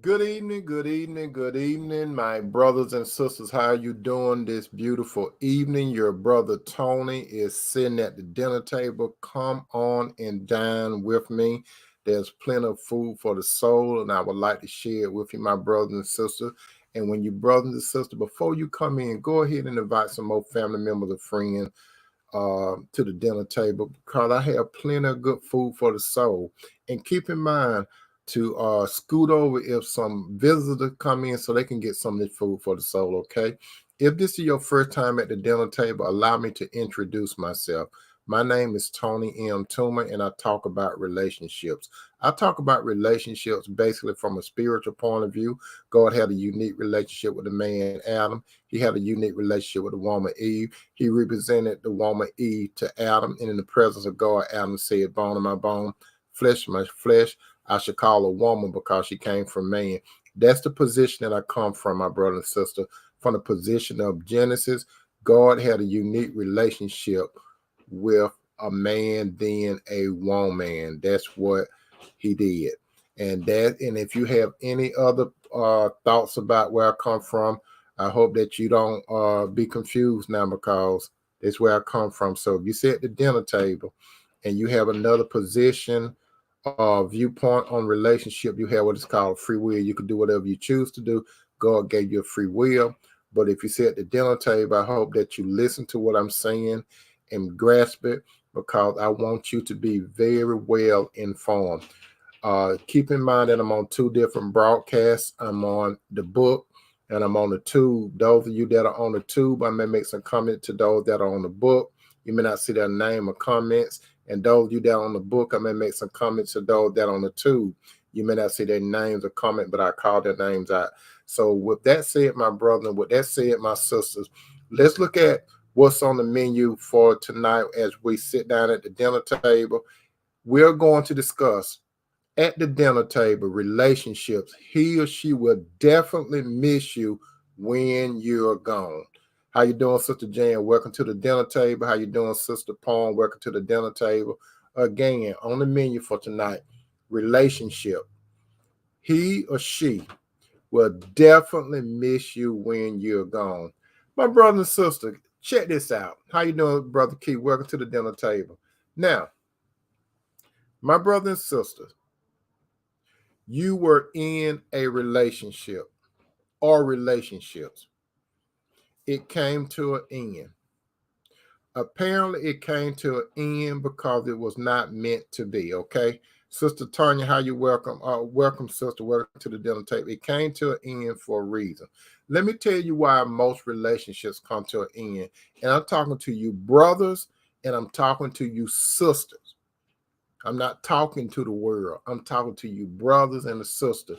Good evening, my brothers and sisters. How you doing this beautiful evening? Your brother Tony is sitting at the dinner table. Come on and dine with me. There's plenty of food for the soul, and I would like to share it with you, my brothers and sisters. And when you brothers and sisters, before you come in, go ahead and invite some more family members or friends to the dinner table because I have plenty of good food for the soul. And keep in mind to scoot over if some visitors come in so they can get some of this food for the soul, okay? If this is your first time at the dinner table, allow me to introduce myself. My name is Tony M. Toomer, and I talk about relationships. I talk about relationships basically from a spiritual point of view. God had a unique relationship with the man Adam. He had a unique relationship with the woman Eve. He represented the woman Eve to Adam, and in the presence of God, Adam said, "Bone of my bone, flesh of my flesh. I should call a woman because she came from man." That's the position that I come from, my brother and sister. From the position of Genesis, God had a unique relationship with a man, then a woman. That's what he did. And if you have any other thoughts about where I come from, I hope that you don't be confused now because that's where I come from. So if you sit at the dinner table and you have another position viewpoint on relationship, you have what is called free will. You can do whatever you choose to do. God gave you a free will. But if you sit at the dinner table, I hope that you listen to what I'm saying and grasp it because I want you to be very well informed. Keep in mind that I'm on two different broadcasts. I'm on the book and I'm on the tube. Those of you that are on the tube, I may make some comment to those that are on the book. You may not see their name or comments. And those of you that are on the book, I may make some comments to those that are on the tube. You may not see their names or comment, but I call their names out. So with that said, my brother, and with that said, my sisters, let's look at what's on the menu for tonight as we sit down at the dinner table. We're going to discuss at the dinner table relationships. He or she will definitely miss you when you're gone. How you doing, Sister Jan? Welcome to the dinner table. How you doing, Sister Paul? Welcome to the dinner table. Again, on the menu for tonight, relationship. He or she will definitely miss you when you're gone. My brother and sister, check this out. How you doing, Brother Keith? Welcome to the dinner table. Now, my brother and sister, you were in a relationship or relationships. It came to an end. Apparently, it came to an end because it was not meant to be. Okay, Sister Tanya, how you welcome? Welcome, sister. Welcome to the dinner table. It came to an end for a reason. Let me tell you why most relationships come to an end. And I'm talking to you, brothers, and I'm talking to you, sisters. I'm not talking to the world. I'm talking to you, brothers and the sisters.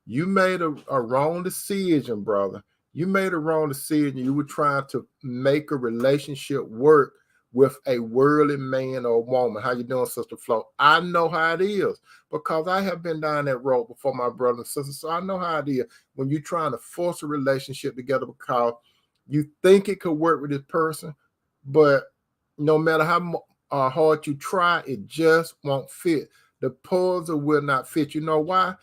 You made a wrong decision, brother. You made a wrong decision. You were trying to make a relationship work with a worldly man or woman. How you doing, Sister Flo? I know how it is because I have been down that road before, my brother and sister. So I know how it is when you're trying to force a relationship together because you think it could work with this person, but no matter how hard you try, it just won't fit. The puzzle will not fit. You know why?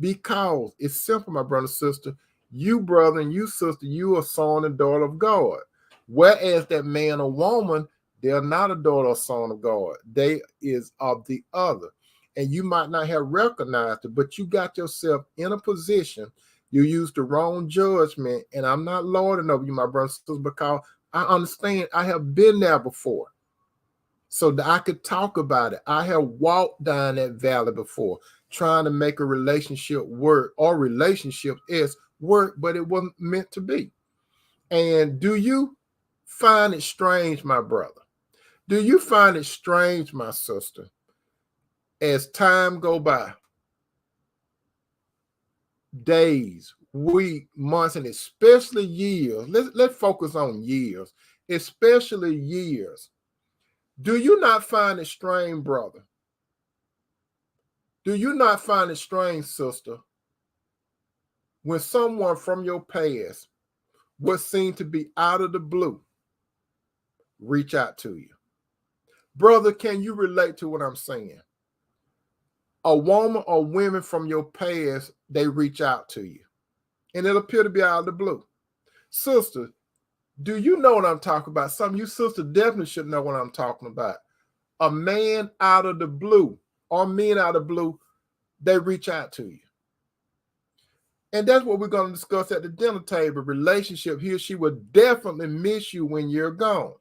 Because it's simple, my brother and sister. You, brother, and you, sister, you are son and daughter of God. Whereas that man or woman, they're not a daughter or son of God. They is of the other. And you might not have recognized it, but you got yourself in a position. You used the wrong judgment. And I'm not lording over you, my brothers and sisters, because I understand I have been there before so that I could talk about it. I have walked down that valley before, trying to make a relationship work or relationship is work, but it wasn't meant to be. And do you find it strange, my brother? Do you find it strange, my sister, as time go by, days, weeks, months, and especially years? Let's focus on years, especially years. Do you not find it strange, brother? Do you not find it strange, sister, when someone from your past, what seemed to be out of the blue, reach out to you? Brother, can you relate to what I'm saying? a woman or women from your past, they reach out to you. And it'll appear to be out of the blue. Sister, do you know what I'm talking about? Some of you sisters definitely should know what I'm talking about. A man out of the blue or men out of the blue, they reach out to you. And that's what we're going to discuss at the dinner table. Relationship. He or she will definitely miss you when you're gone.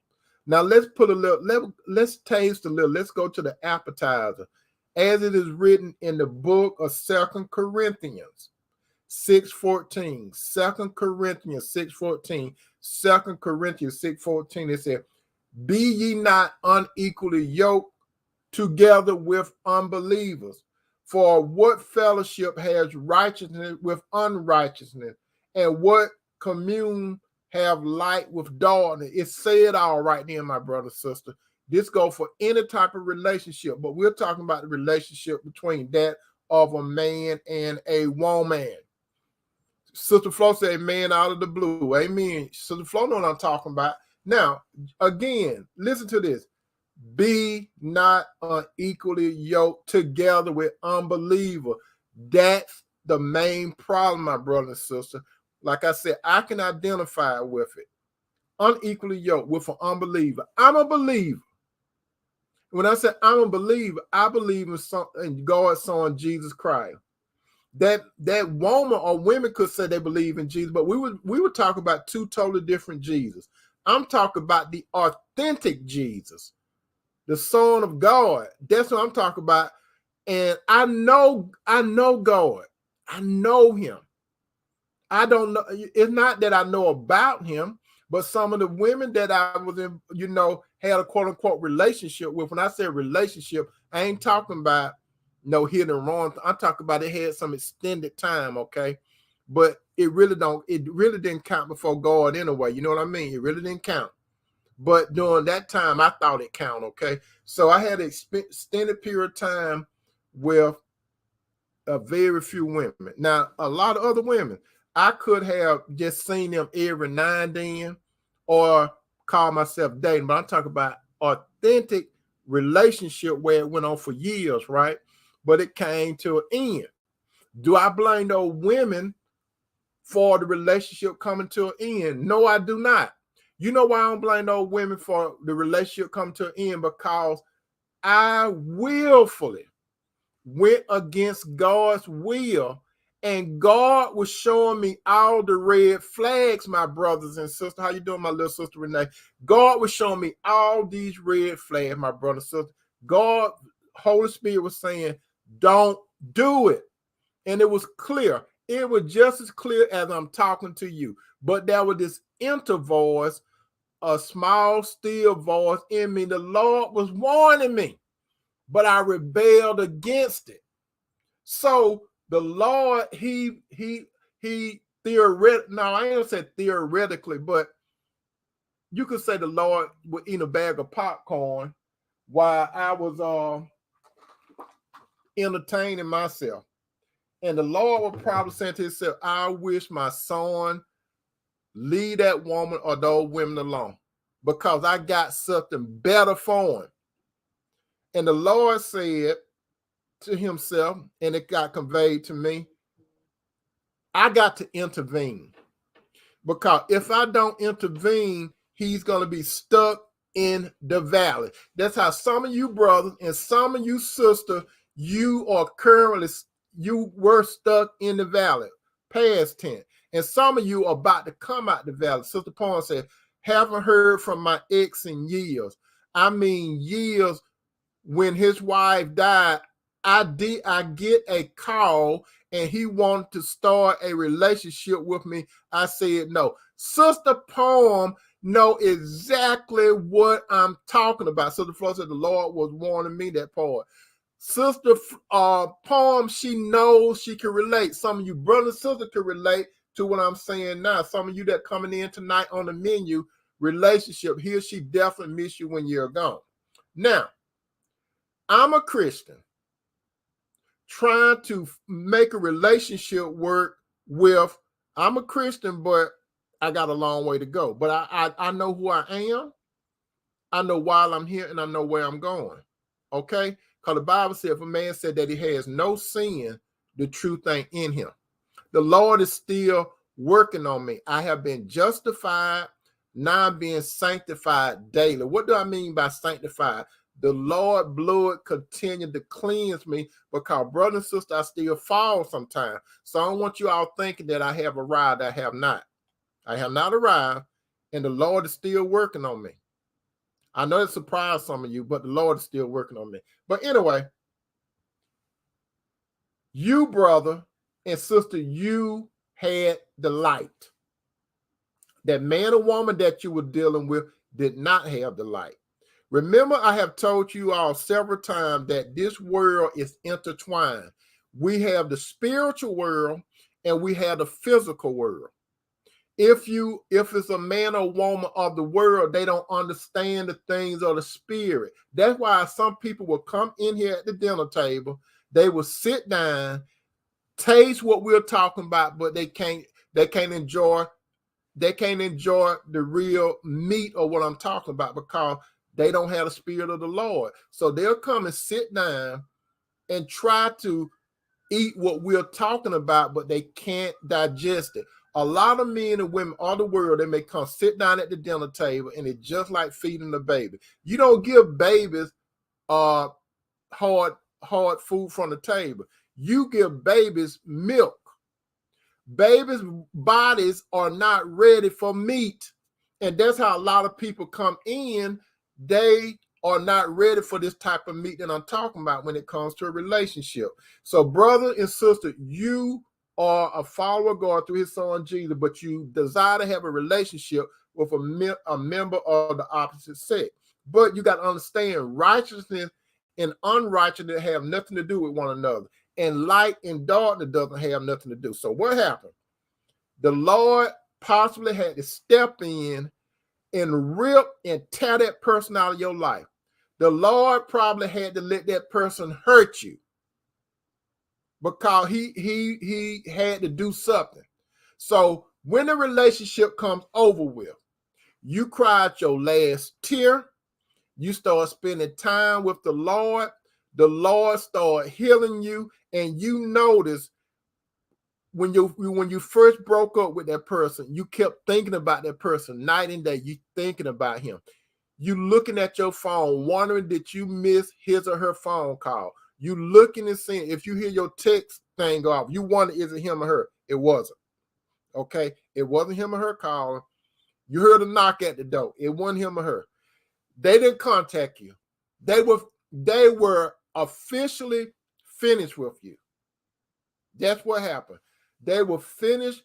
Now let's put a little, let's taste a little. Let's go to the appetizer. As it is written in the book of 2 Corinthians 6:14. 2 Corinthians 6:14. 2 Corinthians 6:14. It said, be ye not unequally yoked together with unbelievers. For what fellowship has righteousness with unrighteousness? And what commune have light with darkness? It said all right there, my brother, sister. This goes for any type of relationship, but we're talking about the relationship between that of a man and a woman. Sister Flo said, man out of the blue. Amen. Sister Flo know what I'm talking about. Now, again, listen to this. Be not unequally yoked together with unbeliever. That's the main problem, my brother and sister. Like I said, I can identify with it. Unequally yoked with an unbeliever. I'm a believer. When I say I'm a believer, I believe in God's Son, Jesus Christ. That woman or women could say they believe in Jesus, but we would talk about two totally different Jesus. I'm talking about the authentic Jesus, the Son of God. That's what I'm talking about. And I know God. I know him. I don't know. It's not that I know about him, but some of the women that I was in, had a quote unquote relationship with. When I say relationship, I ain't talking about no hit and run. I'm talking about it had some extended time, okay? But it really didn't count before God anyway. You know what I mean? It really didn't count. But during that time, I thought it counted, okay? So I had an extended period of time with a very few women. Now, a lot of other women, I could have just seen them every now and then or call myself dating, but I'm talking about authentic relationship where it went on for years, right? But it came to an end. Do I blame those women for the relationship coming to an end? No, I do not. You know why I don't blame those women for the relationship coming to an end? Because I willfully went against God's will, and God was showing me all the red flags, my brothers and sisters. How you doing, my little sister Renee? God was showing me all these red flags, my brother and sister. God, Holy Spirit was saying, don't do it. And it was clear. It was just as clear as I'm talking to you. But there was this inner voice, a small, still voice in me. The Lord was warning me, but I rebelled against it. So the Lord, he theoretically, no, I ain't gonna say theoretically, but you could say the Lord would eat a bag of popcorn while I was entertaining myself. And the Lord would probably say to himself, I wish my son leave that woman or those women alone, because I got something better for him. And the Lord said to himself, and it got conveyed to me, I got to intervene. Because if I don't intervene, he's going to be stuck in the valley. That's how some of you brothers and some of you sisters, you were stuck in the valley, past tense. And some of you are about to come out the valley. Sister Paul said, haven't heard from my ex in years. I mean years. When his wife died, I get a call and he wanted to start a relationship with me. I said no. Sister Poem know exactly what I'm talking about. Sister Flo said the Lord was warning me that part. Sister Poem, she knows, she can relate. Some of you brothers and sisters can relate to what I'm saying now. Some of you that coming in tonight on the menu, relationship, he or she definitely miss you when you're gone. Now, I'm a Christian trying to make a relationship work with, I'm a Christian, but I got a long way to go. But I know who I am. I know why I'm here, and I know where I'm going. Okay? Because the Bible said, if a man said that he has no sin, the truth ain't in him. The Lord is still working on me. I have been justified. Now I'm being sanctified daily. What do I mean by sanctified? The Lord blood continued to cleanse me, because brother and sister, I still fall sometimes. So I don't want you all thinking that I have arrived. I have not. I have not arrived, and the Lord is still working on me. I know it surprised some of you, but the Lord is still working on me. But anyway, you, brother and sister, you had the light. That man or woman that you were dealing with did not have the light. Remember, I have told you all several times that this world is intertwined. We have the spiritual world and we have the physical world. If it's a man or woman of the world, they don't understand the things of the spirit. That's why some people will come in here at the dinner table. They will sit down, taste what we're talking about, but they can't enjoy the real meat of what I'm talking about, because they don't have the spirit of the Lord. So they'll come and sit down and try to eat what we're talking about, but they can't digest it. A lot of men and women of the world, they may come sit down at the dinner table, and it's just like feeding a baby. You don't give babies hard food from the table. You give babies milk. Babies' bodies are not ready for meat. And that's how a lot of people come in. They are not ready for this type of meat that I'm talking about when it comes to a relationship. So, brother and sister, you are a follower of God through his son Jesus, but you desire to have a relationship with a member of the opposite sex. But you got to understand, righteousness and unrighteousness have nothing to do with one another. And light and darkness doesn't have nothing to do. So what happened? The Lord possibly had to step in and rip and tear that person out of your life. The Lord probably had to let that person hurt you, because he had to do something. So when the relationship comes over with, you cried your last tear, you start spending time with the Lord start healing you, and you notice when you first broke up with that person, you kept thinking about that person night and day. You thinking about him. You looking at your phone, wondering did you miss his or her phone call. You looking and seeing, if you hear your text thing go off, you wonder, is it him or her? It wasn't. Okay, it wasn't him or her calling. You heard a knock at the door. It wasn't him or her. They didn't contact you. They were officially finished with you. That's what happened. They were finished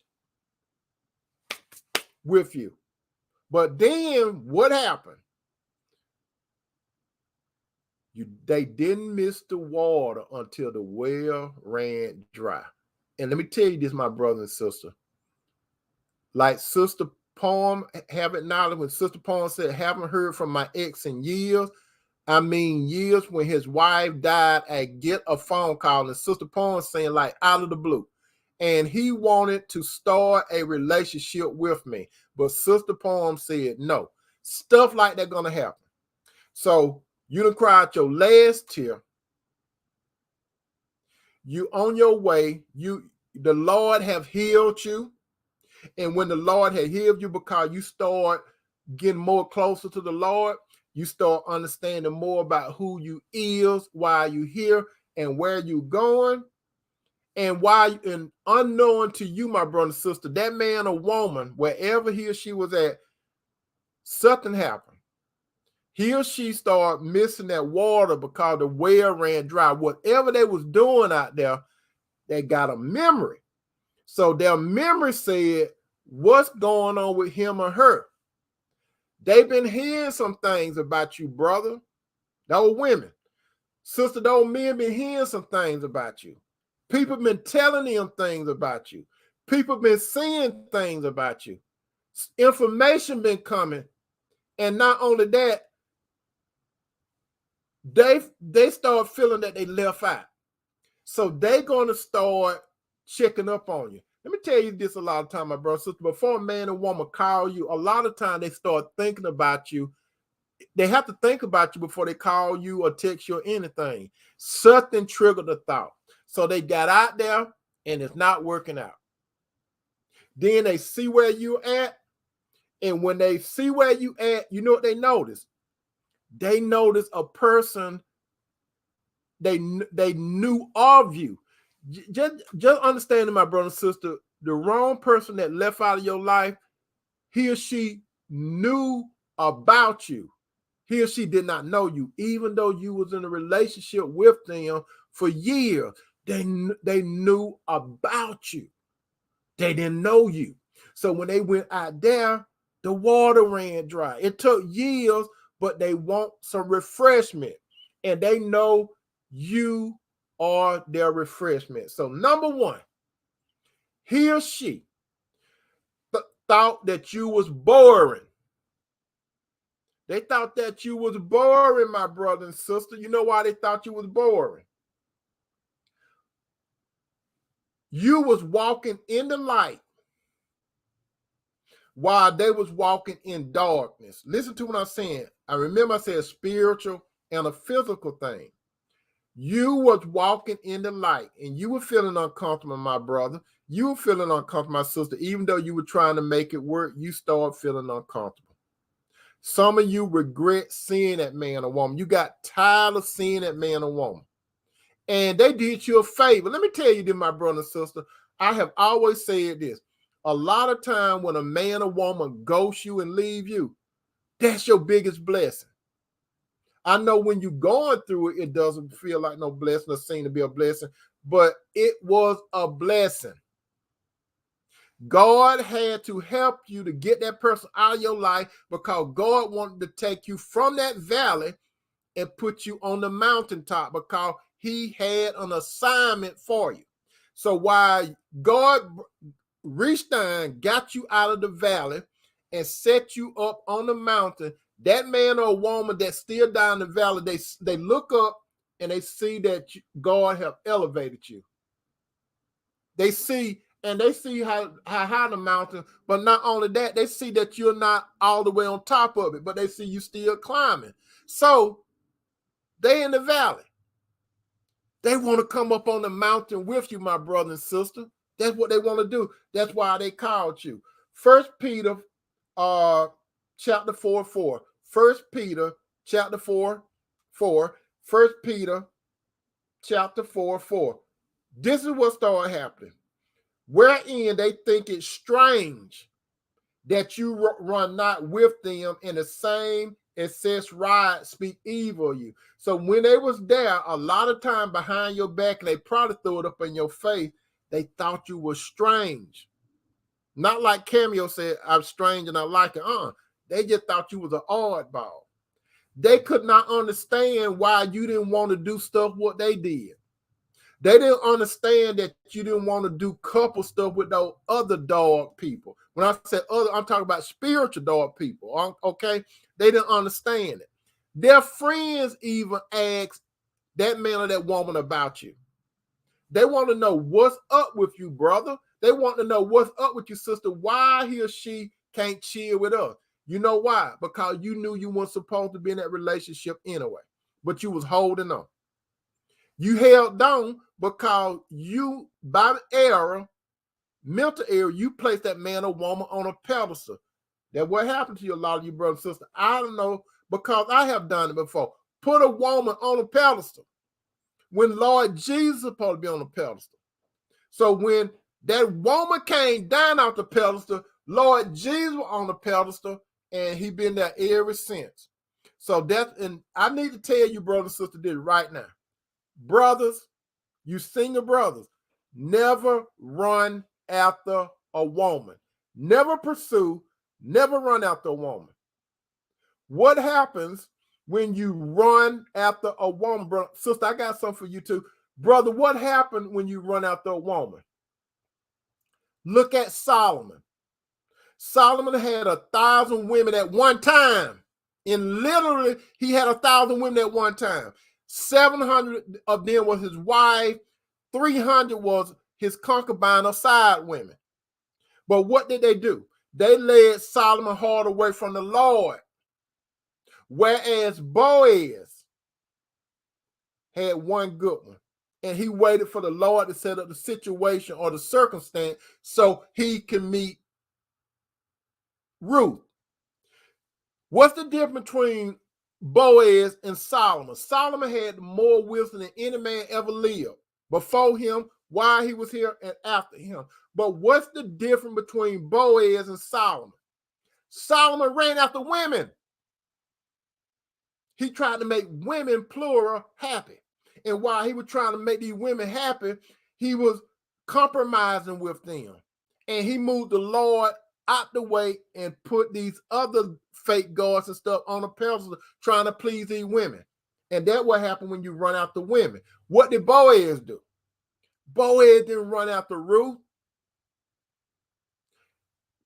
with you. But then what happened? They didn't miss the water until the well ran dry. And let me tell you this, my brother and sister. Like Sister Palm have acknowledged, when Sister Palm said, haven't heard from my ex in years. I mean years. When his wife died, I get a phone call, and Sister Palm saying, like, out of the blue. And he wanted to start a relationship with me. But Sister Palm said no. Stuff like that gonna happen. So you done cried your last tear. You on your way. The Lord have healed you. And when the Lord had healed you, because you start getting more closer to the Lord, you start understanding more about who you is, why you here, and where you going. And why, and unknown to you, my brother and sister, that man or woman, wherever he or she was at, something happened. He or she started missing that water because the well ran dry. Whatever they was doing out there, they got a memory. So their memory said, what's going on with him or her? They've been hearing some things about you, brother. Those women. Sister, those men been hearing some things about you. People been telling them things about you. People been seeing things about you. Information been coming. And not only that, they start feeling that they left out. So they going to start checking up on you. Let me tell you this a lot of time, my brother, sister. Before a man and woman call you, a lot of time they start thinking about you. they have to think about you before they call you or text you or anything. Something triggered the thought. So they got out there and it's not working out. Then they see where you at. And when they see where you at, you know what they notice? They notice a person they knew of you. Just understanding, my brother and sister, the wrong person that left out of your life, he or she knew about you. He or she did not know you, even though you was in a relationship with them for years. They knew about you. They didn't know you. So when they went out there, the water ran dry. It took years, but they want some refreshment. And they know you are their refreshment. So number one, he or she thought that you was boring. They thought that you was boring, my brother and sister. You know why they thought you was boring? You was walking in the light while they was walking in darkness. Listen to what I'm saying. I remember I said spiritual and a physical thing. You was walking in the light and you were feeling uncomfortable, my brother. You were feeling uncomfortable, my sister. Even though you were trying to make it work, you started feeling uncomfortable. Some of you regret seeing that man or woman. You got tired of seeing that man or woman. And they did you a favor. Let me tell you this, my brother and sister. I have always said this. A lot of time when a man or woman ghosts you and leave you, that's your biggest blessing. I know when you're going through it, it doesn't feel like no blessing or seem to be a blessing, but it was a blessing. God had to help you to get that person out of your life because God wanted to take you from that valley and put you on the mountaintop because he had an assignment for you. So while God reached down, got you out of the valley and set you up on the mountain, that man or woman that's still down the valley, they look up and they see that God have elevated you. They see how high the mountain, but not only that, they see that you're not all the way on top of it, but they see you still climbing. So they in the valley. They want to come up on the mountain with you, my brother and sister. That's what they want to do. That's why they called you. 1 Peter chapter 4:4. 1 Peter chapter 4:4. 1 Peter chapter 4:4. This is what started happening. Wherein they think it strange that you run not with them in the same excess ride, speak evil of you. So when they was there, a lot of time behind your back, and they probably threw it up in your face, they thought you were strange. Not like Cameo said, I'm strange and I like it. They just thought you was an oddball. They could not understand why you didn't want to do stuff what they did. They didn't understand that you didn't want to do couple stuff with those other dog people. When I say other, I'm talking about spiritual dog people, okay? They didn't understand it. Their friends even asked that man or that woman about you. They want to know what's up with you, brother. They want to know what's up with you, sister. Why he or she can't chill with us. You know why? Because you knew you weren't supposed to be in that relationship anyway, but you was holding on. You held on because you, by error, mental error, you placed that man or woman on a pedestal. That what happened to you, a lot of you brothers and sisters. I don't know, because I have done it before. Put a woman on a pedestal when Lord Jesus is supposed to be on a pedestal. So when that woman came down off the pedestal, Lord Jesus was on the pedestal, and he been there ever since. So and I need to tell you, brothers and sisters, this right now. Brothers, you single brothers, never run after a woman. Never pursue, never run after a woman. What happens when you run after a woman, brother? Sister, I got something for you too. Brother, what happened when you run after a woman? Look at Solomon. Solomon had 1,000 women at one time. And literally, he had 1,000 women at one time. 700 of them was his wife. 300 was his concubine or side women. But what did they do? They led Solomon hard away from the Lord. Whereas Boaz had one good one. And he waited for the Lord to set up the situation or the circumstance so he can meet Ruth. What's the difference between Boaz and Solomon? Solomon had more wisdom than any man ever lived. Before him, while he was here, and after him. But what's the difference between Boaz and Solomon? Solomon ran after women. He tried to make women, plural, happy. And while he was trying to make these women happy, he was compromising with them. And he moved the Lord out the way and put these other fake gods and stuff on the pedestal trying to please these women. And that's what happened when you run after women. What did Boaz do? Boaz didn't run after Ruth.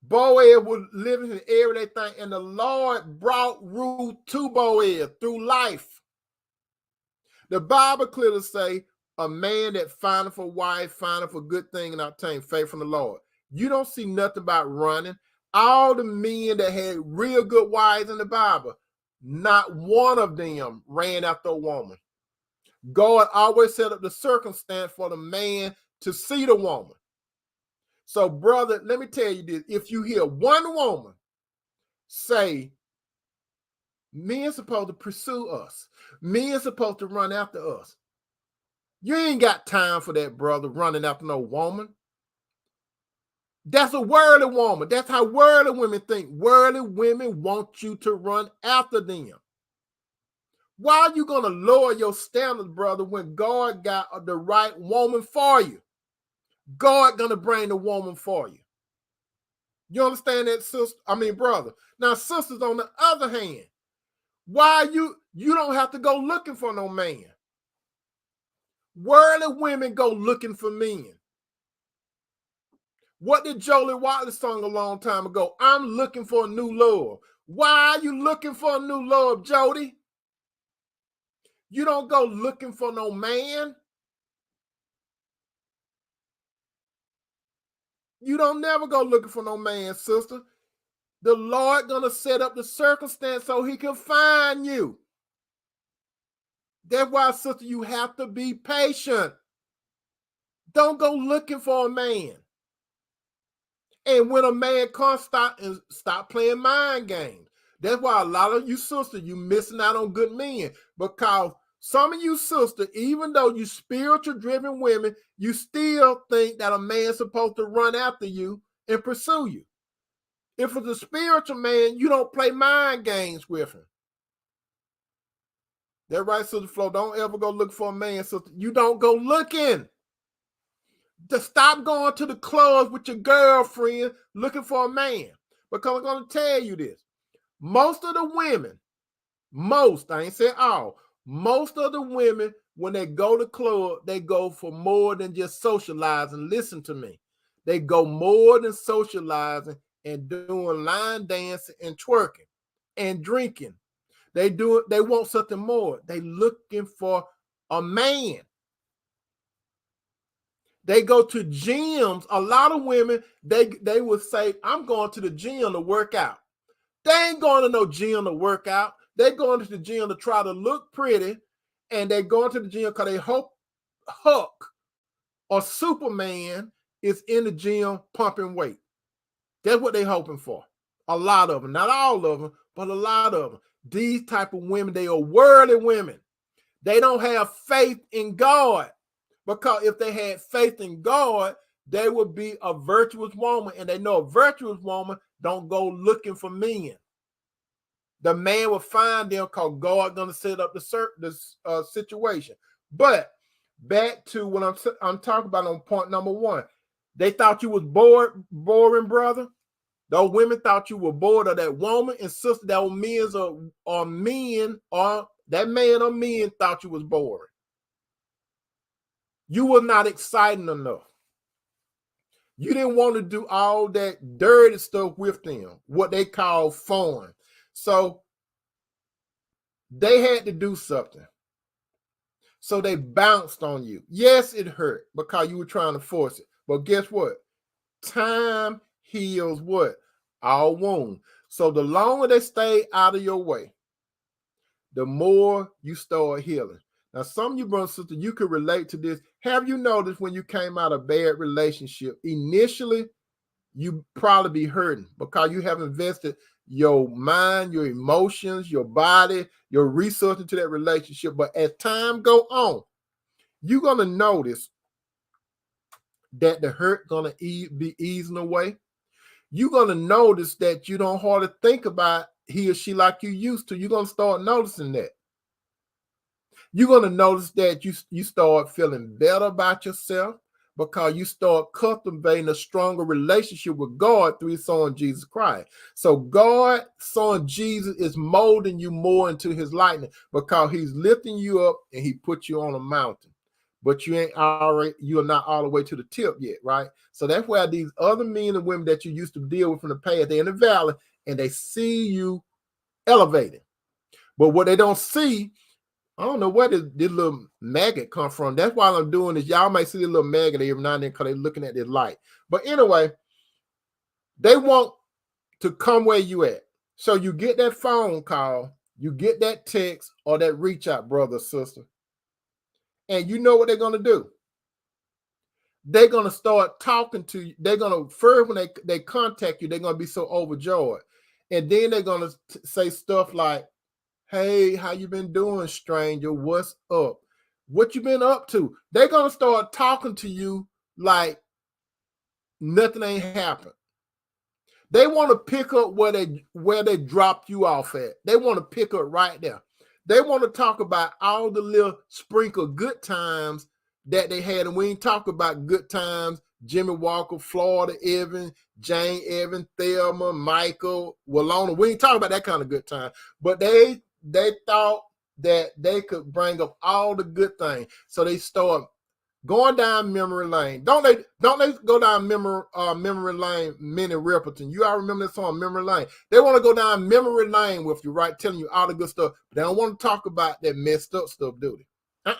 Boaz was living in everyday thing, and the Lord brought Ruth to Boaz through life. The Bible clearly say, a man that findeth a wife, findeth a good thing and obtain faith from the Lord. You don't see nothing about running. All the men that had real good wives in the Bible, not one of them ran after a woman. God always set up the circumstance for the man to see the woman. So, brother, let me tell you this. If you hear one woman say, men supposed to pursue us, men supposed to run after us, you ain't got time for that, brother, running after no woman. That's a worldly woman. That's how worldly women think. Worldly women want you to run after them. Why are you going to lower your standards, brother, when God got the right woman for you? God going to bring the woman for you. You understand that, sister? I mean, brother. Now, sisters, on the other hand, why you don't have to go looking for no man. Worldly women go looking for men. What did Jolie Watley sing a long time ago? I'm looking for a new love. Why are you looking for a new love, Jody? You don't go looking for no man. You don't never go looking for no man, sister. The Lord gonna set up the circumstance so he can find you. That's why, sister, you have to be patient. Don't go looking for a man. And when a man comes, stop playing mind games. That's why a lot of you sisters, you missing out on good men. Because some of you sisters, even though you spiritual driven women, you still think that a man's supposed to run after you and pursue you. If it's a spiritual man, you don't play mind games with him. That's right, Sister Flo. Don't ever go look for a man, sister. You don't go looking. To stop going to the clubs with your girlfriend looking for a man. Because I'm going to tell you this. Most of the women, I ain't saying all, most of the women, when they go to club, they go for more than just socializing. Listen to me. They go more than socializing and doing line dancing and twerking and drinking. They want something more. They looking for a man. They go to gyms. A lot of women, they would say, I'm going to the gym to work out. They ain't going to no gym to work out. They're going to the gym to try to look pretty, and they're going to the gym because they hope Hulk or Superman is in the gym pumping weight. That's what they're hoping for. A lot of them, not all of them, but a lot of them. These type of women, they are worldly women. They don't have faith in God. Because if they had faith in God, they would be a virtuous woman. And they know a virtuous woman don't go looking for men. The man will find them because God going to set up the situation. But back to what I'm talking about on point number one. They thought you was boring, brother. Those women thought you were bored of that woman, and sister, that men or men, or that man or men thought you was boring. You were not exciting enough. You didn't want to do all that dirty stuff with them, what they call fun. So they had to do something. So they bounced on you. Yes, it hurt because you were trying to force it. But guess what? Time heals what? All wound. So the longer they stay out of your way, the more you start healing. Now, some of you brothers and sisters, you could relate to this. Have you noticed when you came out of a bad relationship, initially, you probably be hurting because you have invested your mind, your emotions, your body, your resources into that relationship. But as time go on, you're going to notice that the hurt going to be easing away. You're going to notice that you don't hardly think about he or she like you used to. You're going to start noticing that. You're going to notice that you start feeling better about yourself because you start cultivating a stronger relationship with God through his son, Jesus Christ. So God, son Jesus, is molding you more into his likeness because he's lifting you up and he put you on a mountain. But you're not all the way to the tip yet, right? So that's why these other men and women that you used to deal with from the past, they're in the valley and they see you elevated. But what they don't see, I don't know where this little maggot come from. That's why I'm doing this. Y'all might see this little maggot every now and then because they're looking at this light. But anyway, they want to come where you at. So you get that phone call, you get that text or that reach out, brother or sister. And you know what they're going to do. They're going to start talking to you. They're going to, first when they contact you, they're going to be so overjoyed. And then they're going to say stuff like, hey, how you been doing, stranger? What's up? What you been up to? They're going to start talking to you like nothing ain't happened. They want to pick up where they dropped you off at. They want to pick up right there. They want to talk about all the little sprinkle good times that they had. And we ain't talk about good times. Jimmy Walker, Florida Evans, Jane Evans, Thelma, Michael, Walona. We ain't talking about that kind of good time. But they thought that they could bring up all the good things. So they start going down memory lane. Don't they go down memory lane, Minnie Riperton? You all remember that song, Memory Lane? They want to go down memory lane with you, right? Telling you all the good stuff. But they don't want to talk about that messed up stuff, do they?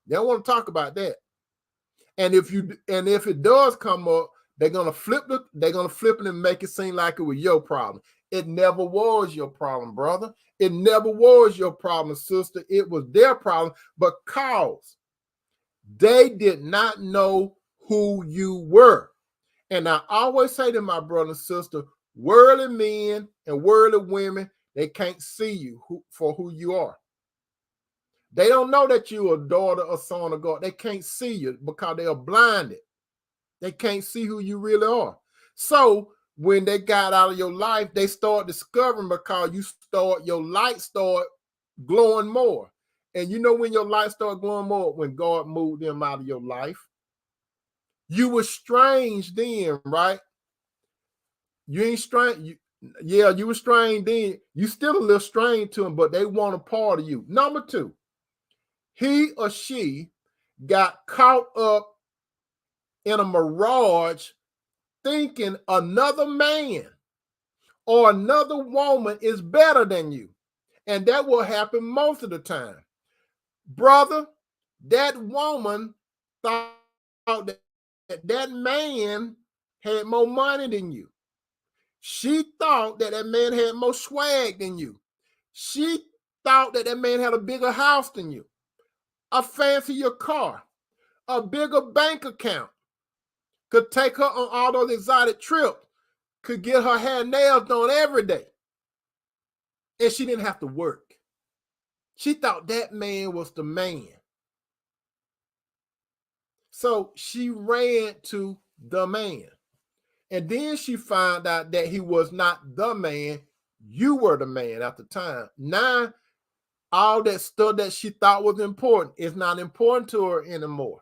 They don't want to talk about that. And if it does come up, they're gonna flip it and make it seem like it was your problem. It never was your problem, brother. It never was your problem, sister. It was their problem because they did not know who you were. And I always say to my brother and sister, worldly men and worldly women, they can't see you for who you are. They don't know that you're a daughter or son of God. They can't see you because they are blinded. They can't see who you really are. So when they got out of your life, they start discovering because your light start glowing more. And you know when your light start glowing more? When God moved them out of your life. You were strange then, right? You ain't strange. You were strange then. You still a little strange to them, but they want a part of you. Number two, he or she got caught up in a mirage thinking another man or another woman is better than you. And that will happen most of the time. Brother, that woman thought that man had more money than you. She thought that man had more swag than you. She thought that man had a bigger house than you, a fancier car, a bigger bank account, could take her on all those exotic trips, could get her hair and nails done every day. And she didn't have to work. She thought that man was the man. So she ran to the man. And then she found out that he was not the man. You were the man at the time. Now, all that stuff that she thought was important is not important to her anymore.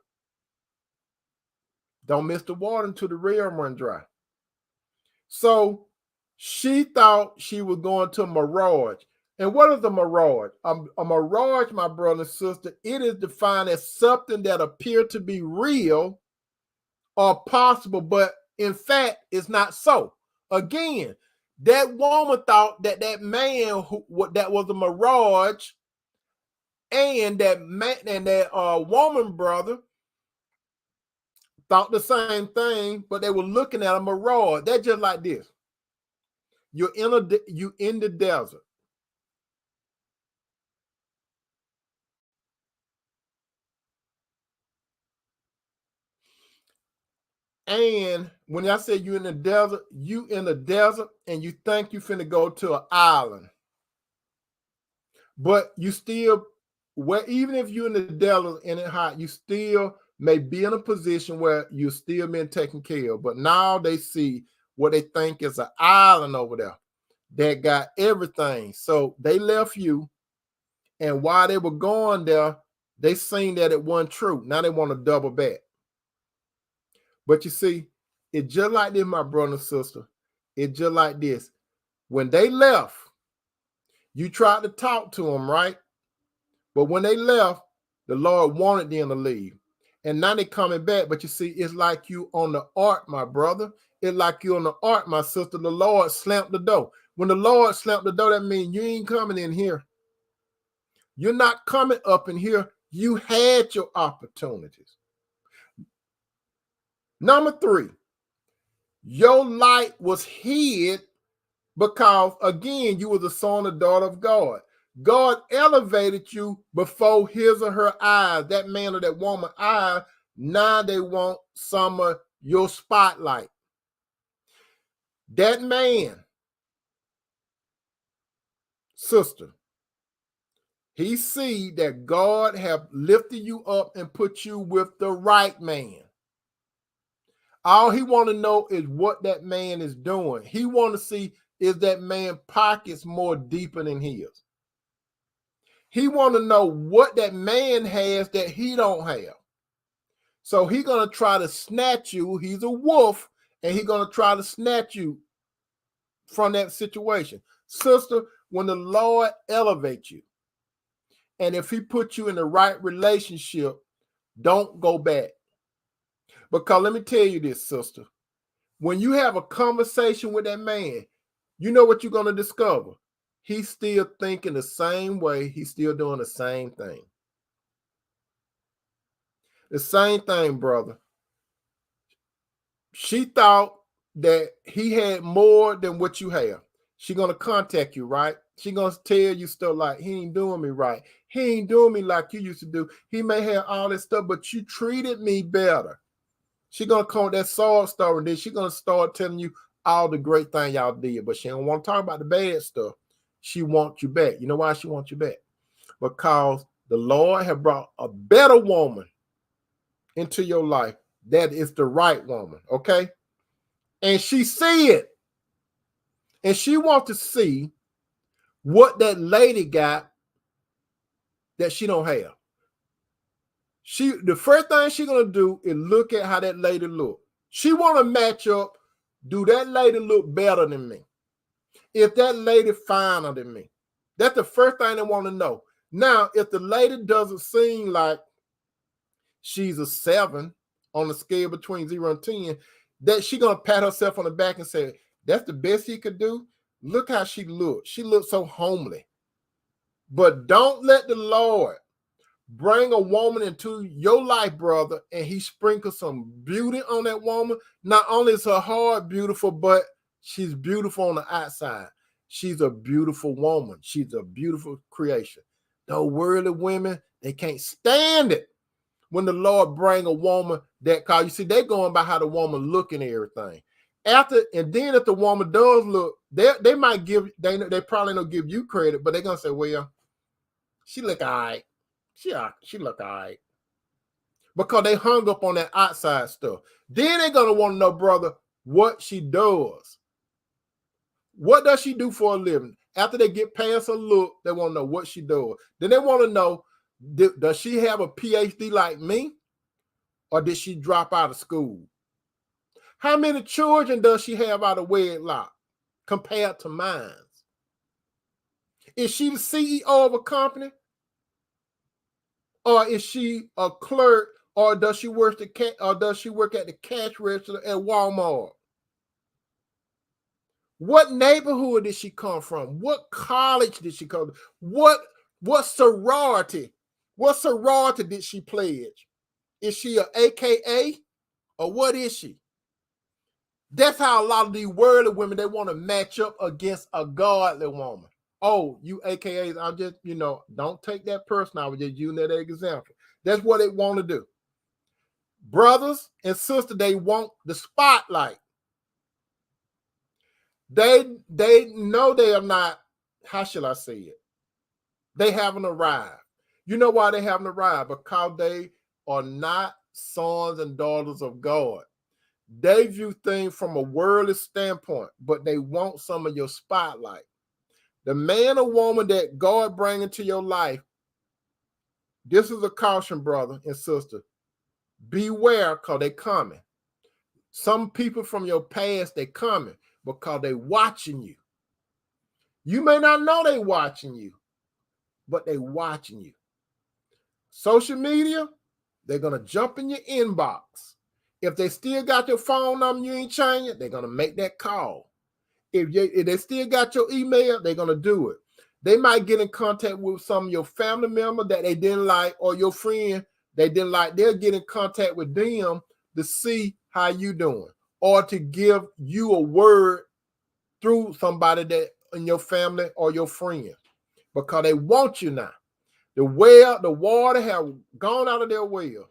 Don't miss the water until the rail run dry. So she thought she was going to Mirage. And what is a mirage? A mirage, my brother and sister, it is defined as something that appears to be real or possible, but in fact, it's not so. Again, that woman thought that man that was a mirage, and that man and that woman brother thought the same thing, but they were looking at a mirage. They're just like this. You in the desert. And when I say you in the desert, you in the desert and you think you finna go to an island. But you still, where even if you're in the desert and it's hot, you still may be in a position where you're still being taken care of. But now they see what they think is an island over there that got everything. So they left you, and while they were going there, they seen that it wasn't true. Now they want to double back. But you see, it's just like this, my brother and sister. It's just like this. When they left, you tried to talk to them, right? But when they left, the Lord wanted them to leave. And now they're coming back. But you see, it's like you on the ark, my brother. It's like you on the ark, my sister. The Lord slammed the door. When the Lord slammed the door, that means you ain't coming in here. You're not coming up in here. You had your opportunities. Number 3, your light was hid because, again, you were the son or daughter of God. God elevated you before his or her eyes, that man or that woman's eyes. Now they want some of your spotlight. That man, sister, he see that God have lifted you up and put you with the right man. All he want to know is what that man is doing. He want to see, is that man pockets more deeper than his. He want to know what that man has that he don't have. So he going to try to snatch you. He's a wolf, and he going to try to snatch you from that situation. Sister, when the Lord elevates you, and if he put you in the right relationship, don't go back. Because let me tell you this, sister. When you have a conversation with that man, you know what you're going to discover? He's still thinking the same way. He's still doing the same thing. The same thing, brother. She thought that he had more than what you have. She's going to contact you, right? She's going to tell you stuff like, he ain't doing me right. He ain't doing me like you used to do. He may have all this stuff, but you treated me better. She's going to call that sword story, and then she's going to start telling you all the great things y'all did, but she don't want to talk about the bad stuff. She wants you back. You know why she wants you back? Because the Lord have brought a better woman into your life that is the right woman, okay? And she see it. And she wants to see what that lady got that she don't have. The first thing she's going to do is look at how that lady look. She want to match up. Do that lady look better than me? If that lady finer than me? That's the first thing they want to know. Now, if the lady doesn't seem like she's a 7 on the scale between 0 and 10, that she going to pat herself on the back and say, that's the best he could do? Look how she looks. She looks so homely. But don't let the Lord bring a woman into your life, brother, and he sprinkles some beauty on that woman. Not only is her heart beautiful, but she's beautiful on the outside. She's a beautiful woman. She's a beautiful creation. Those worldly women, they can't stand it when the Lord bring a woman that, cause you see, they're going by how the woman look and everything. After, and then if the woman does look, they might give, they probably don't give you credit, but they're gonna say, well, she look all right. She look all right. Because they hung up on that outside stuff. Then they're going to want to know, brother, what she does. What does she do for a living? After they get past her look, they want to know what she does. Then they want to know, does she have a PhD like me? Or did she drop out of school? How many children does she have out of wedlock compared to mine? Is she the CEO of a company? Or is she a clerk, or does she work at the cash register at Walmart? What neighborhood did she come from? What college did she come to? What sorority? What sorority did she pledge? Is she a AKA, or what is she? That's how a lot of these worldly women, they want to match up against a godly woman. Oh, you AKAs, I'm just, don't take that personal. I was just using that example. That's what they want to do. Brothers and sisters, they want the spotlight. They know they are not, how shall I say it? They haven't arrived. You know why they haven't arrived? Because they are not sons and daughters of God. They view things from a worldly standpoint, but they want some of your spotlight. The man or woman that God brings into your life, this is a caution, brother and sister. Beware, because they coming. Some people from your past, they coming because they watching you. You may not know they watching you, but they watching you. Social media, they're going to jump in your inbox. If they still got your phone number, you ain't changing it, they're going to make that call. If they still got your email, they're going to do it. They might get in contact with some of your family member that they didn't like, or your friend they didn't like. They'll get in contact with them to see how you doing, or to give you a word through somebody that in your family or your friend, because they want you now. The water have gone out of their well,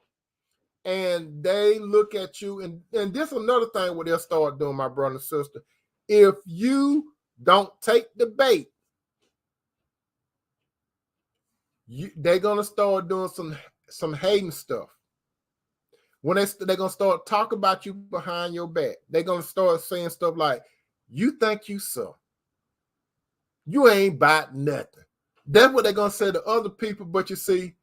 and they look at you. And this is another thing what they'll start doing, my brother and sister. If you don't take the bait, they're gonna start doing some hating stuff. When they're gonna start talking about you behind your back, they're gonna start saying stuff like, "You think you so? You ain't about nothing." That's what they're gonna say to other people. But you see,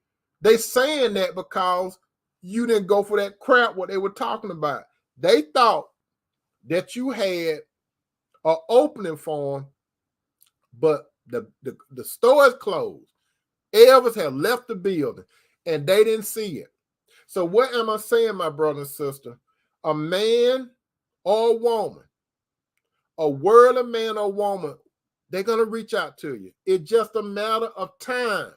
they saying that because you didn't go for that crap what they were talking about. They thought that you had an opening for them, but the store is closed. Elvis had left the building, and they didn't see it. So what am I saying, my brother and sister? A man or a woman, a worldly man or woman, they're going to reach out to you. It's just a matter of time.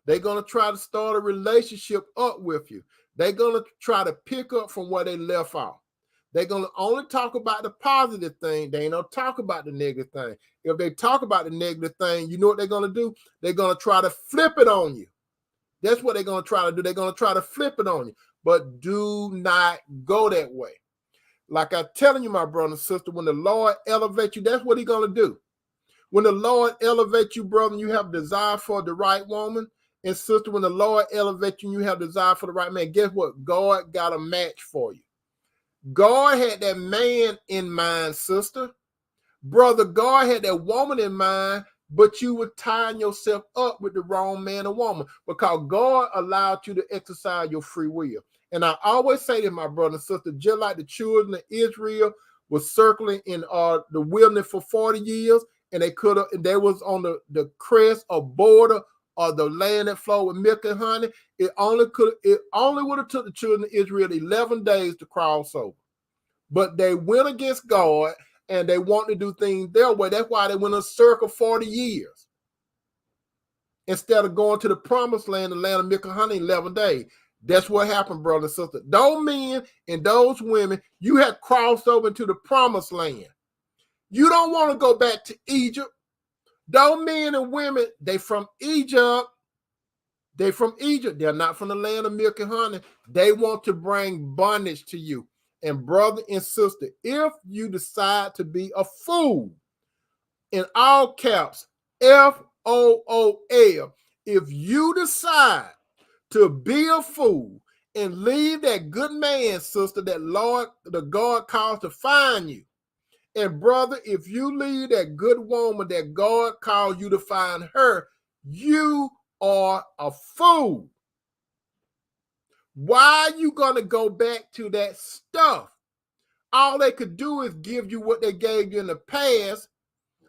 They're going to try to start a relationship up with you. They're going to try to pick up from where they left off. They're going to only talk about the positive thing. They ain't going to talk about the negative thing. If they talk about the negative thing, you know what they're going to do? They're going to try to flip it on you. That's what they're going to try to do. They're going to try to flip it on you. But do not go that way. Like I'm telling you, my brother and sister, when the Lord elevates you, that's what he's going to do. When the Lord elevates you, brother, and you have desire for the right woman, and sister, when the Lord elevates you and you have desire for the right man, guess what? God got a match for you. God had that man in mind, sister. Brother, God had that woman in mind, but you were tying yourself up with the wrong man or woman, because God allowed you to exercise your free will. And I always say to my brother and sister, just like the children of Israel was circling in the wilderness for 40 years, and they was on the crest or border of the land that flowed with milk and honey, it only would have took the children of Israel 11 days to cross over. But they went against God, and they want to do things their way. That's why they went in a circle 40 years. Instead of going to the promised land, the land of milk and honey, 11 days. That's what happened, brother and sister. Those men and those women, you had crossed over into the promised land. You don't want to go back to Egypt. Those men and women, they from Egypt. They from Egypt. They're not from the land of milk and honey. They want to bring bondage to you. And brother and sister, if you decide to be a fool, in all caps, FOOL, if you decide to be a fool and leave that good man, sister, that Lord, the God calls to find you, and brother, if you leave that good woman that God called you to find her, you are a fool. Why are you going to go back to that stuff? All they could do is give you what they gave you in the past.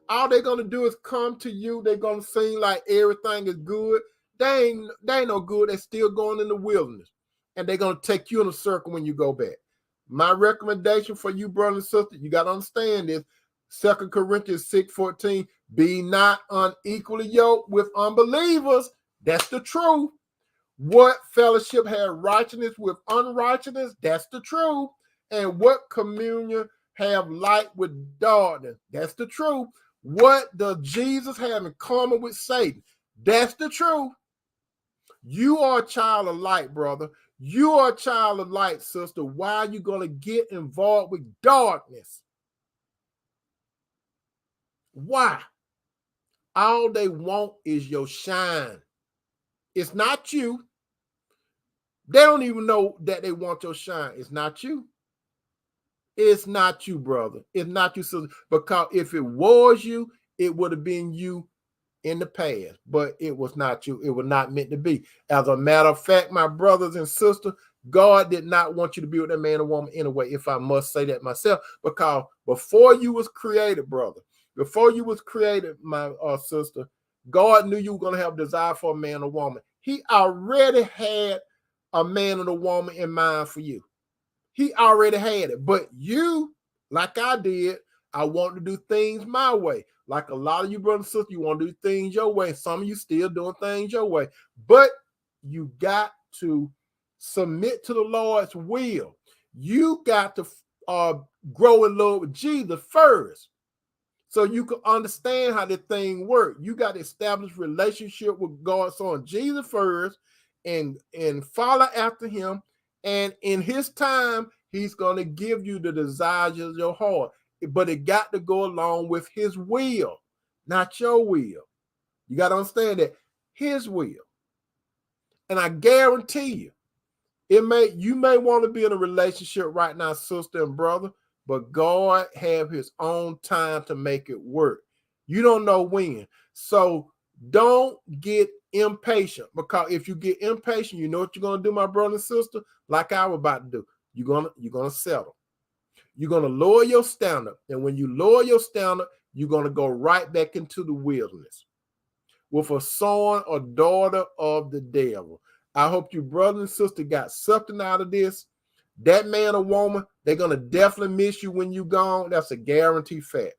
All they're going to do is come to you. They're going to seem like everything is good. They ain't no good. They're still going in the wilderness. And they're going to take you in a circle when you go back. My recommendation for you, brother and sister, you got to understand this. 2 Corinthians 6:14, be not unequally yoked with unbelievers. That's the truth. What fellowship had righteousness with unrighteousness? That's the truth. And what communion have light with darkness? That's the truth. What does Jesus have in common with Satan? That's the truth. You are a child of light, brother. You are a child of light, sister. Why are you going to get involved with darkness? Why? All they want is your shine. It's not you. They don't even know that they want your shine. It's not you. It's not you, brother. It's not you, sister. Because if it was you, it would have been you in the past, but it was not you. It was not meant to be. As a matter of fact, my brothers and sisters, God did not want you to be with that man or woman anyway, if I must say that myself, because before you was created, brother, before you was created, my sister, God knew you were going to have desire for a man or woman. He already had a man and a woman in mind for you. He already had it. But you, like I did, I want to do things my way. Like a lot of you brothers and sisters, you want to do things your way. Some of you still doing things your way. But you got to submit to the Lord's will. You got to grow in love with Jesus first, so you can understand how this thing works. You got to establish relationship with God's Son Jesus first, and follow after him. And in his time, he's going to give you the desires of your heart. But it got to go along with his will, not your will. You got to understand that his will. And I guarantee you may want to be in a relationship right now, sister and brother, but God have his own time to make it work. You don't know when. So don't get impatient, because if you get impatient, you know what you're going to do, my brother and sister, like I was about to do. You're going to settle. You're going to lower your standard. And when you lower your standard, you're going to go right back into the wilderness with a son or daughter of the devil. I hope you brother and sister got something out of this. That man or woman, they're going to definitely miss you when you're gone. That's a guaranteed fact.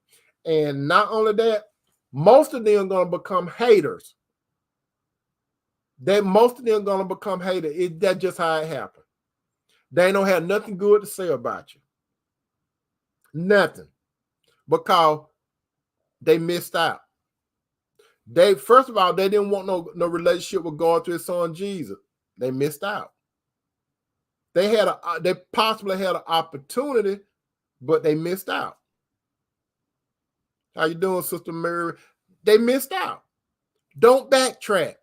And not only that, most of them are going to become haters. Most of them are going to become haters. That's just how it happened. They don't have nothing good to say about you. Nothing. Because they missed out. First of all, they didn't want no relationship with God through his son Jesus. They missed out. They possibly had an opportunity, but they missed out. How you doing, Sister Mary? They missed out. Don't backtrack.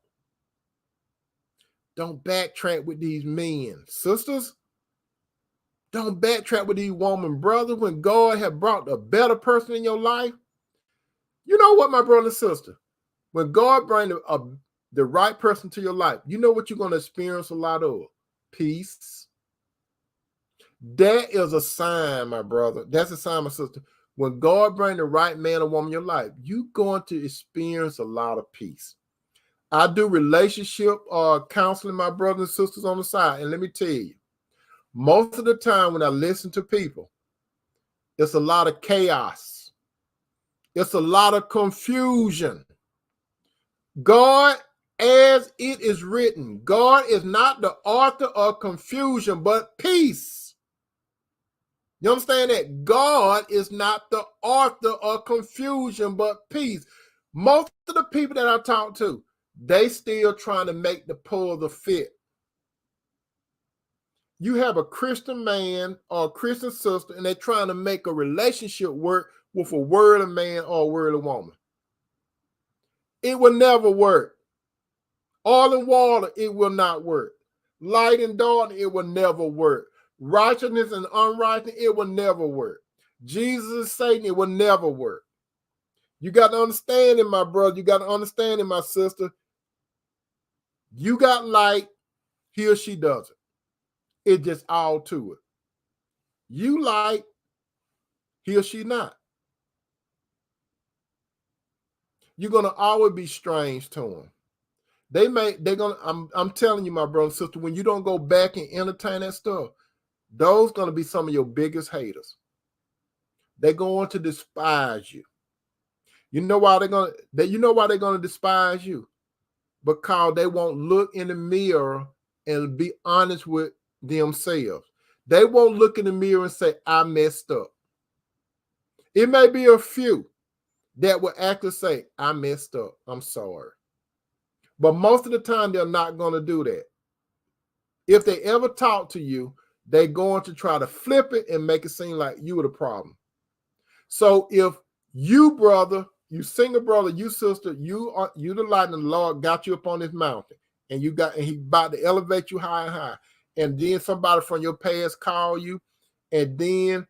Don't backtrack with these men. Sisters, don't backtrack with these women, brothers. When God had brought a better person in your life, you know what, my brother and sister? When God brings the right person to your life, you know what you're going to experience a lot of? Peace. That is a sign, my brother. That's a sign, my sister. When God brings the right man or woman in your life, you're going to experience a lot of peace. I do relationship counseling, my brothers and sisters, on the side. And let me tell you, most of the time when I listen to people, it's a lot of chaos. It's a lot of confusion. God, as it is written, God is not the author of confusion, but peace. You understand that? God is not the author of confusion, but peace. Most of the people that I talk to, they still trying to make the puzzle fit. You have a Christian man or a Christian sister, and they're trying to make a relationship work with a worldly man or a worldly woman. It will never work. Oil and water, it will not work. Light and dark, it will never work. Righteousness and unrighteousness, it will never work. Jesus and Satan, it will never work. You got to understand it, my brother. You got to understand it, my sister. You got light, he or she doesn't. It's just all to it. You light, he or she not. You're gonna always be strange to them. I'm telling you, my brother and sister, when you don't go back and entertain that stuff, those gonna be some of your biggest haters. They're going to despise you. You know why they're gonna despise you? Because they won't look in the mirror and be honest with themselves. They won't look in the mirror and say, I messed up. It may be a few that will actually say, I messed up. I'm sorry. But most of the time, they're not going to do that. If they ever talk to you, they're going to try to flip it and make it seem like you were the problem. So if you, brother, you single brother, you sister, you the light, and the Lord got you up on this mountain, and he about to elevate you high and high, and then somebody from your past call you, and then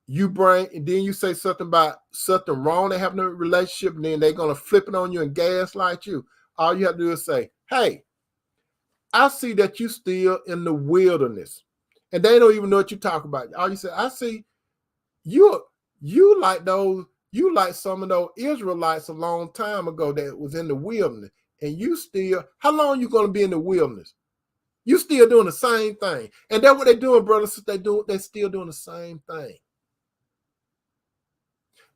you say something about something wrong that happened in a relationship, and then they're gonna flip it on you and gaslight you. All you have to do is say, "Hey, I see that you still in the wilderness," and they don't even know what you talk about. All you say, "I see you like some of those Israelites a long time ago that was in the wilderness, and you still, how long you gonna be in the wilderness? You still doing the same thing." And that's what they're doing, brothers. They're still doing the same thing.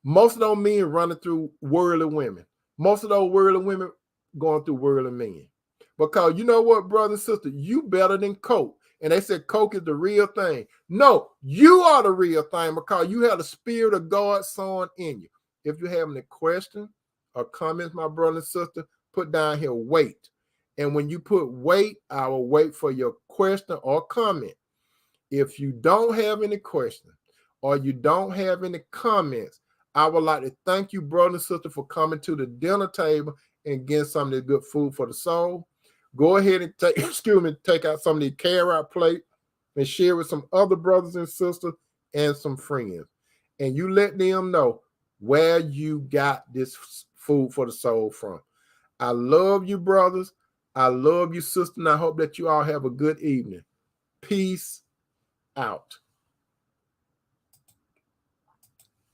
Most of those men running through worldly women. Most of those worldly women going through worldly men. Because you know what, brother and sister, you better than Coke. And they said Coke is the real thing. No, you are the real thing because you have the Spirit of God sown in you. If you have any questions or comments, my brother and sister, put down here wait. And when you put wait, I will wait for your question or comment. If you don't have any questions or you don't have any comments, I would like to thank you, brother and sister, for coming to the dinner table and getting some of this good food for the soul. Go ahead and take out some of the carrot plate and share with some other brothers and sisters and some friends. And you let them know where you got this food for the soul from. I love you, brothers. I love you, sister, and I hope that you all have a good evening. Peace out.